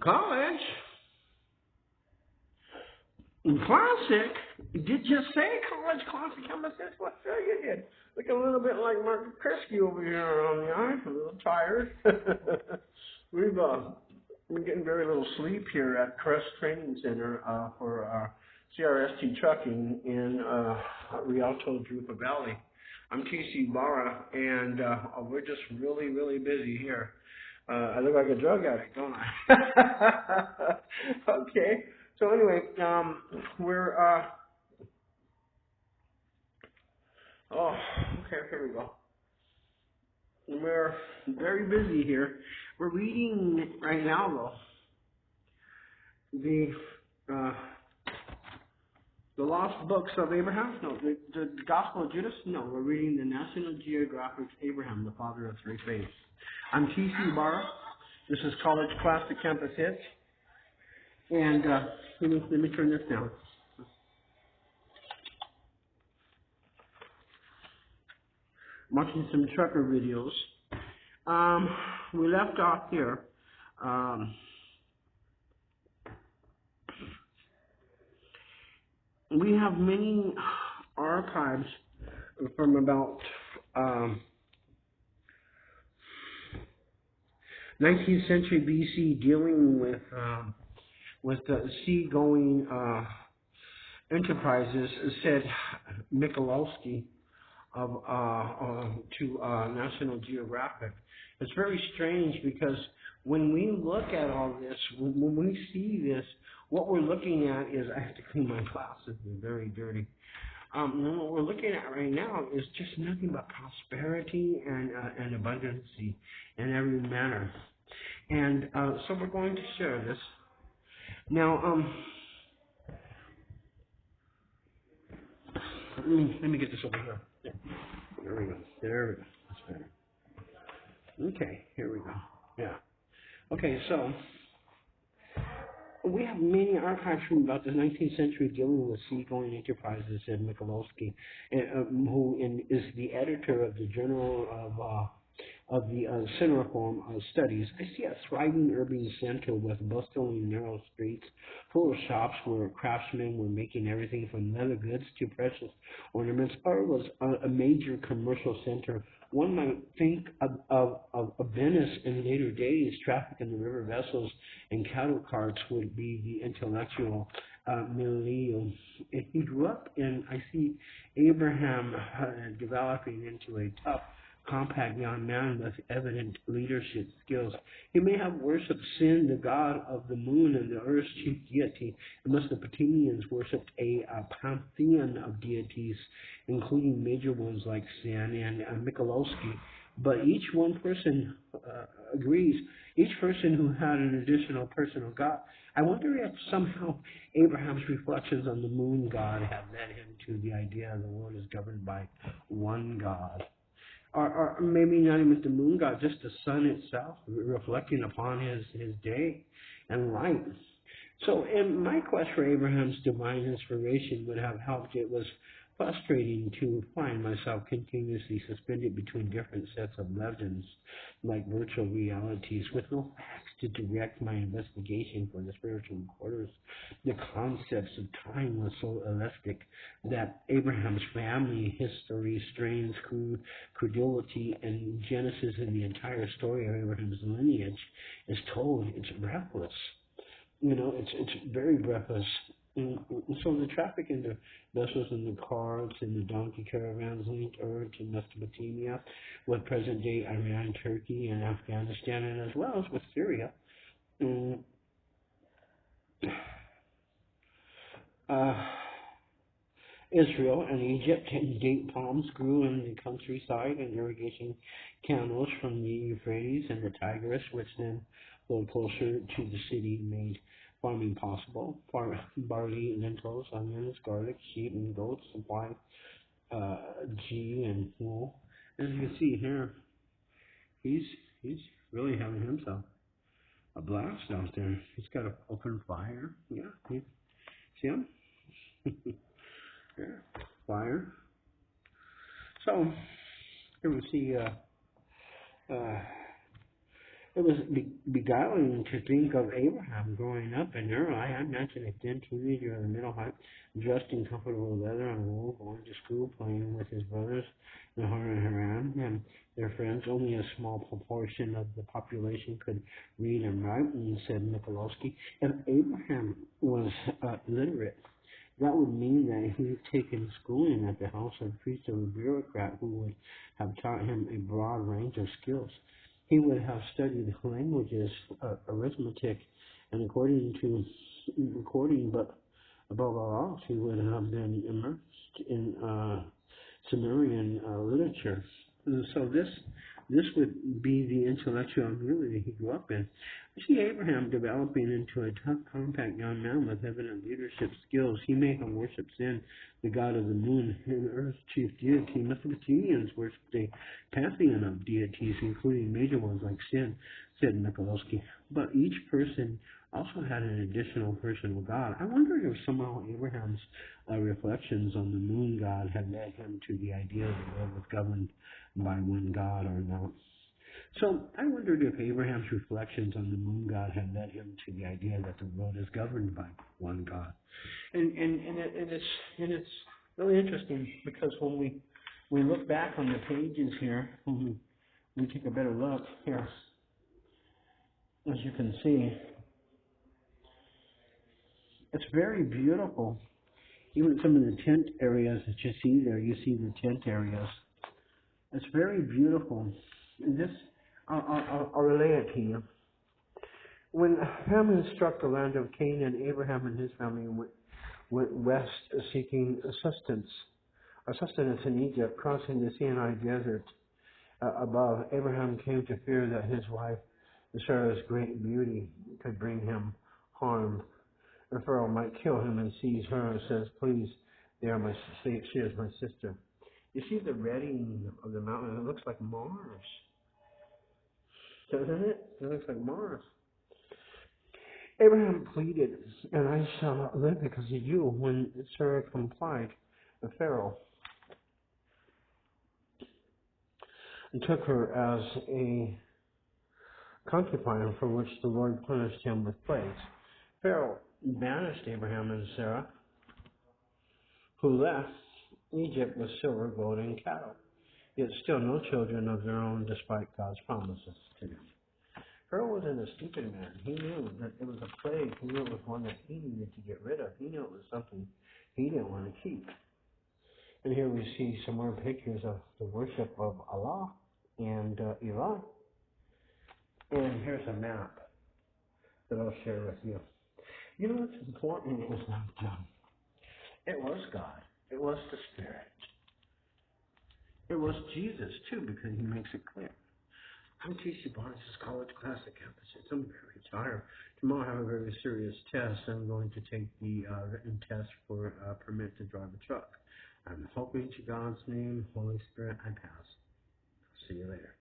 College Classic? Did you say College Classic emphasis? Well, sure you did. Look a little bit like Mark Krisky over here on the eye, a little tired. We're getting very little sleep here at Crest Training Center for CRST trucking in Rialto, Drupa Valley. I'm TcYbarra, and we're just really, really busy here. I look like a drug addict, don't I? Okay. So anyway, here we go. We're very busy here. We're reading right now, though, the Lost Books of Abraham. No, the Gospel of Judas. No, we're reading the National Geographic's Abraham, the Father of Three Faiths. I'm TcYbarra. This is College Classic Campus Hits. And let me turn this down. I'm watching some trucker videos. We left off here. We have many archives from about 19th century BC dealing with the seagoing enterprises, said Michalowski to National Geographic. It's very strange because when we look at all this, when we see this, what we're looking at is, I have to clean my glasses, they're very dirty. What we're looking at right now is just nothing but prosperity and abundancy in every manner. And so we're going to share this. Now, let me get this over here. There we go. That's better. Okay, here we go. Yeah. Okay, so we have many archives from about the 19th century dealing with seagoing enterprises, said Michalowski, who is the editor of the Journal of the Center for Studies. I see a thriving urban center with bustling narrow streets full of shops where craftsmen were making everything from leather goods to precious ornaments, or it was a major commercial center. One might think of Venice in later days. Traffic in the river vessels and cattle carts would be the intellectual milieu. He grew up in, I see Abraham developing into a tough, compact young man with evident leadership skills. He may have worshipped Sin, the god of the moon and the earth's chief deity. The Mesopotamians worshipped a pantheon of deities, including major ones like Sin and Michalowski. But each one person agrees, each person who had an additional personal god. I wonder if somehow Abraham's reflections on the moon god have led him to the idea the world is governed by one god. Or maybe not even the moon god, just the sun itself, reflecting upon his day and light. So, in my quest for Abraham's divine inspiration would have helped. It was frustrating to find myself continuously suspended between different sets of legends, like virtual realities, with no facts to direct my investigation for the spiritual quarters. The concepts of time were so elastic that Abraham's family history strains credulity, and Genesis and the entire story of Abraham's lineage is told. It's breathless. It's very breathless. And so the traffic in the vessels and the carts and the donkey caravans linked Ur to Mesopotamia with present-day Iran, Turkey, and Afghanistan, and as well as with Syria. Israel and Egypt, and date palms grew in the countryside, and irrigation canals from the Euphrates and the Tigris, which then flowed closer to the city, made farming possible. Barley, lentils, onions, garlic, sheep, and goats supplied ghee and wool. As you can see here, he's really having himself a blast out there. He's got an open fire. Yeah, see him? Yeah, fire. So here we see It was beguiling to think of Abraham growing up in Ur. I imagine a thin teenager of the middle height, dressed in comfortable leather and wool, going to school, playing with his brothers, Nahor and Haran, and their friends. Only a small proportion of the population could read and write, and said Mikulowski. If Abraham was literate, that would mean that he'd taken schooling at the house of a priest or a bureaucrat who would have taught him a broad range of skills. He would have studied languages, arithmetic, and recording, but above all else, he would have been immersed in Sumerian literature. And so this would be the intellectual community he grew up in. I see Abraham developing into a tough, compact young man with evident leadership skills. He may have worshipped Sin, the god of the moon, and Earth's chief deity. Mesopotamians worshipped a pantheon of deities, including major ones like Sin, said Mikulowski. But each person also had an additional personal god. I wonder if somehow Abraham's reflections on the moon god had led him to the idea that the world was governed by one god or not. So I wondered if Abraham's reflections on the moon god had led him to the idea that the world is governed by one god. And it's really interesting because when we look back on the pages here, when we take a better look here, as you can see, it's very beautiful. Even some of the tent areas that you see there, you see the tent areas. It's very beautiful. And this, I'll relay it to you. When famine struck the land of Canaan, Abraham and his family went west seeking sustenance in Egypt, crossing the Sinai desert above. Abraham came to fear that his wife, Sarah's great beauty, could bring him harm. The Pharaoh might kill him and seize her, and says, "Please, she is my sister." You see the redding of the mountain? It looks like Mars, doesn't it? It looks like Mars. Abraham pleaded, "And I shall live because of you." When Sarah complied, the Pharaoh took her as a concubine, for which the Lord punished him with plagues. Pharaoh banished Abraham and Sarah, who left Egypt with silver, gold, and cattle, yet still no children of their own, despite God's promises to them. Pharaoh wasn't a stupid man. He knew that it was a plague. He knew it was one that he needed to get rid of. He knew it was something he didn't want to keep. And here we see some more pictures of the worship of Allah and Eli. And here's a map that I'll share with you. You know what's important is that it was God. It was the Spirit. It was Jesus, too, because he makes it clear. I'm TcYbarra, this is College Classic Emphasis. I'm very tired. Tomorrow I have a very serious test. I'm going to take the written test for permit to drive a truck. I'm hoping to God's name, Holy Spirit, I pass. See you later.